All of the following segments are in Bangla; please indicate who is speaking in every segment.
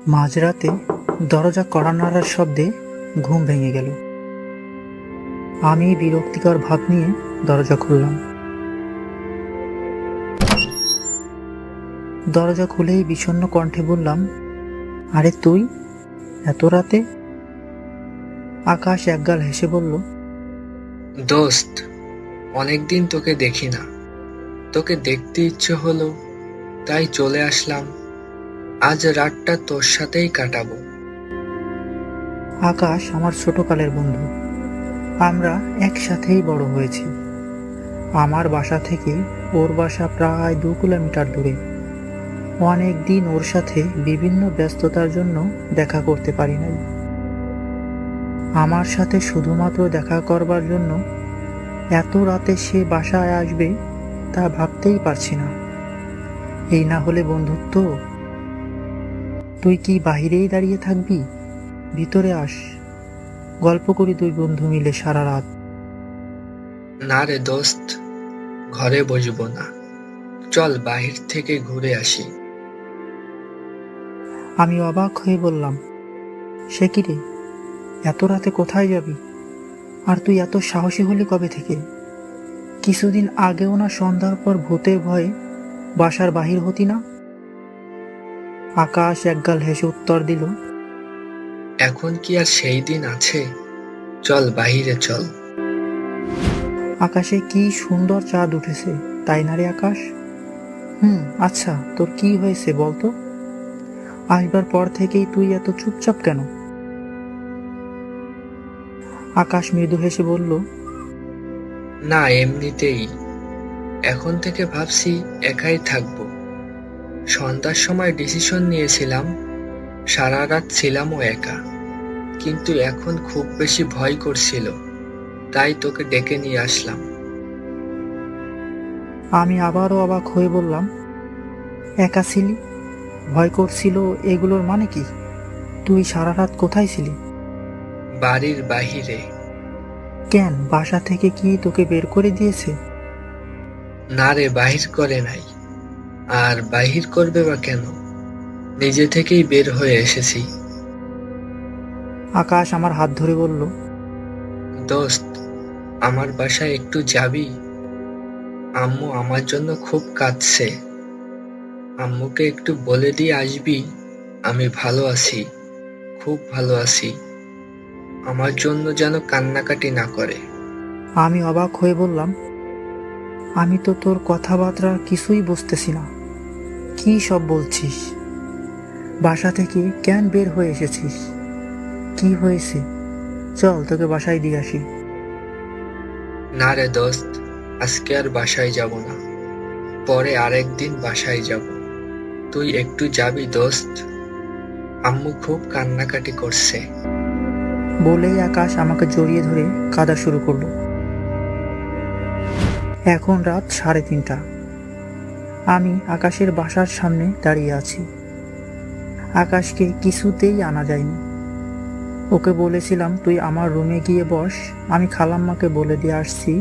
Speaker 1: মাঝরাতে দরজা কড়া নাড়ার শব্দে ঘুম ভেঙে গেল। আমি বিরক্তিকর ভাব নিয়ে দরজা খুললাম। দরজা খুলেই বিষণ্ণ কণ্ঠে বললাম, আরে তুই এত রাতে? আকাশ একগাল হেসে বলল,
Speaker 2: দোস্ত, অনেকদিন তোকে দেখি না। তোকে দেখতে ইচ্ছে হলো, তাই চলে আসলাম। আজ রাতটা তোর সাথেই কাটাবো।
Speaker 1: আকাশ আমার ছোটকালের বন্ধু। আমরা একসাথেই বড় হয়েছি। আমার বাসা থেকে ওর বাসা প্রায় 2 কিলোমিটার দূরে। অনেক দিন ওর সাথে বিভিন্ন ব্যস্ততার জন্য দেখা করতে পারি নাই। আমার সাথে শুধুমাত্র দেখা করবার জন্য এত রাতে সে বাসায় আসবে তা ভাবতেই পারছি না। এই না হলে বন্ধুত্ব। তুই কি বাহিরেই দাঁড়িয়ে থাকবি? ভিতরে আস, গল্প করি দুই বন্ধু মিলে সারা রাত।
Speaker 2: না রে দোস্ত, ঘরে বসবো না। চল বাহির থেকে ঘুরে আসি।
Speaker 1: আমি অবাক হয়ে বললাম, সে কি রে, এত রাতে কোথায় যাবি? আর তুই এত সাহসী হলি কবে থেকে? কিছুদিন আগেও না সন্ধ্যার পর ভূতের ভয়ে বাসার বাহির হতি না? আকাশ একগাল হেসে উত্তর দিল,
Speaker 2: এখন কি আর সেই দিন আছে? চল বাহিরে চল।
Speaker 1: আকাশে কি সুন্দর চাঁদ উঠেছে, তাই না রে আকাশ? আচ্ছা, তোর কি হয়েছে বলতো? আসবার পর থেকেই তুই এত চুপচাপ কেন? আকাশ মৃদু হেসে বলল,
Speaker 2: না, এমনিতেই। এখন থেকে ভাবছি একাই থাকবো। সন্ধ্যার সময় ডিসিশন নিয়েছিলাম, সারা রাত ছিলামও একা। কিন্তু এখন খুব বেশি ভয় করছিল, তাই তোকে ডেকে নিয়ে আসলাম।
Speaker 1: আমি আবারও অবাক হয়ে বললাম, একা ছিলি, ভয় করছিল, এগুলোর মানে কি? তুই সারা রাত কোথায় ছিলি?
Speaker 2: বাড়ির বাহিরে।
Speaker 1: কেন, বাসা থেকে কি তোকে বের করে দিয়েছে?
Speaker 2: না রে, বাহির করে নাই। আর বাহির করবে বা কেন? নিজে থেকেই বের হয়ে এসেছি।
Speaker 1: আকাশ আমার হাত ধরে বলল,
Speaker 2: দোস্ত, আমার বাসায় একটু যাবি? আম্মু আমার জন্য খুব কাঁদছে। আম্মুকে একটু বলে দিয়ে আসবি, আমি ভালো আছি, খুব ভালো আছি। আমার জন্য যেন কান্নাকাটি না করে।
Speaker 1: আমি অবাক হয়ে বললাম, আমি তো তোর কথাবার্তা কিছুই বুঝতেছি না। কি সব বলছিস? বাসা থেকে কেন বের হয়ে এসেছিস? কি হয়েছে? চল তোকে বাসায় দিয়ে আসি।
Speaker 2: না রে দোস্ত, আজকে আর বাসায় যাব না। পরে আরেকদিন বাসায় যাব। তুই একটু যাবি দোস্ত? আম্মু খুব কান্নাকাটি করছে।
Speaker 1: বলেই আকাশ আমাকে জড়িয়ে ধরে কাঁদা শুরু করলো। এখন রাত 3:30। আমি আকাশের বাসার সামনে দাঁড়িয়ে আছি। আকাশকে কিছুতেই আনা যায়নি। ওকে বলেছিলাম, তুই আমার রুমে গিয়ে বস, আমি খালাম্মাকে বলে দিয়ে আসছি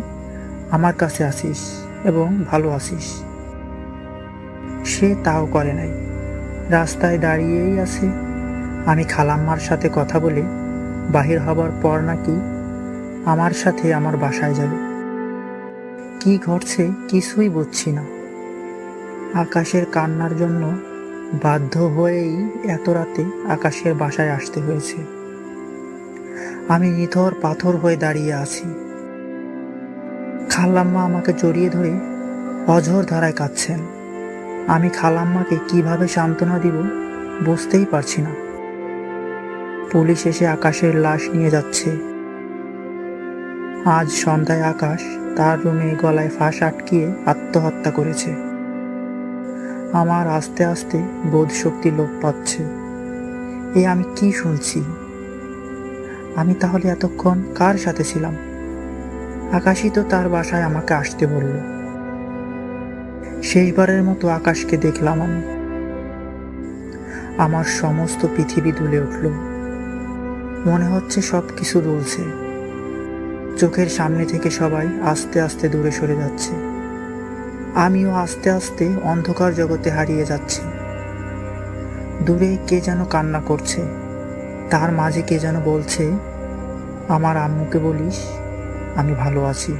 Speaker 1: আমার কাছে আসিস এবং ভালো আছিস। সে তাও করে নাই, রাস্তায় দাঁড়িয়েই আছে। আমি খালাম্মার সাথে কথা বলে বাহির হবার পর নাকি আমার সাথে আমার বাসায় যাবে। কি ঘটছে কিছুই বুঝছি না। আকাশের কান্নার জন্য বাধ্য হয়েই এত রাতে আকাশের বাসায় আসতে হয়েছে। আমি নিথর পাথর হয়ে দাঁড়িয়ে আছি। খালাম্মা আমাকে জড়িয়ে ধরে অঝোর ধারায় কাঁদছেন। আমি খালাম্মাকে কিভাবে সান্ত্বনা দিব বুঝতেই পারছি না। পুলিশ এসে আকাশের লাশ নিয়ে যাচ্ছে। আজ সন্ধ্যায় আকাশ তার রুমে গলায় ফাঁস আটকিয়ে আত্মহত্যা করেছে। আমার আস্তে আস্তে বোধশক্তি লোপ পাচ্ছে। আমি কি শুনছি? আমি তাহলে এতক্ষণ কার সাথে ছিলাম? আকাশই তো তার বাসায় আমাকে আসতে বলল। শেষবারের মতো আকাশকে দেখলাম আমি। আমার সমস্ত পৃথিবী দুলে উঠল। মনে হচ্ছে সব কিছু দুলছে। চোখের সামনে থেকে সবাই আস্তে আস্তে দূরে সরে যাচ্ছে। আমিও আস্তে আস্তে অন্ধকার জগতে হারিয়ে যাচ্ছি। দূরে কে যেন কান্না করছে, তার মাঝে কে যেন বলছে, আমার আম্মুকে বলিস আমি ভালো আছি।